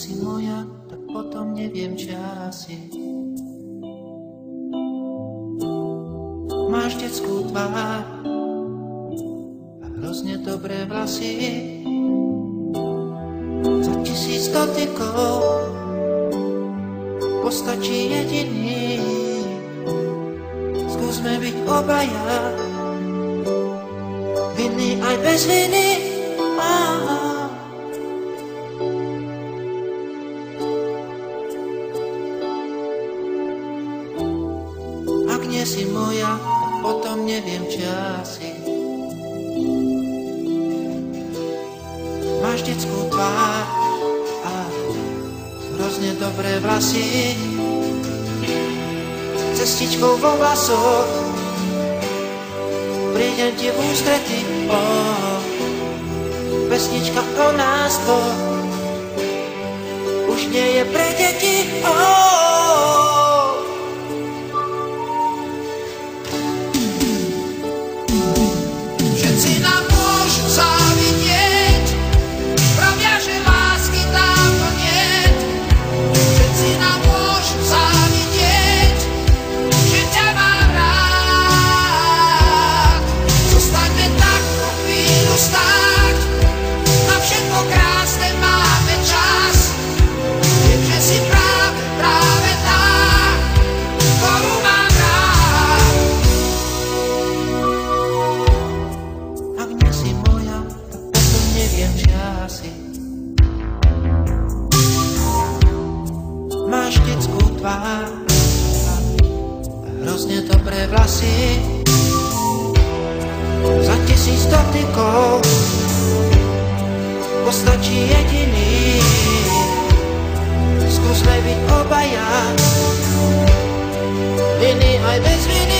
si moja, tak potom neviem, čo asi. Máš detskú tvár a hrozne dobré vlasy. Za 1000 dotykov postačí jediný. Skúsme byť obaja, vinný aj bez viny. Ak nie si moja, potom neviem, čo asi. Máš detskú tvár a hrozne dobré vlasy. Cestičkou vo vlasoch prídem ti v ústrety. Pesnička o nás dvoch už nie je pre deti. Všetci nám môžu závidieť, pravia, že lásky dávno niet. Všetci nám môžu závidieť, že ťa mám rád. Zostaňme tak po chvíľu stáť, na všetko krásne máme čas. Viem, že si práve tá, ktorú mám rád. Ak nie si moja, tak potom neviem, čo asi. Máš detskú tvár a hrozne dobré vlasy. Za 1000 dotykov postačí jediný. Skúsme byť obaja, vinný aj bez viny.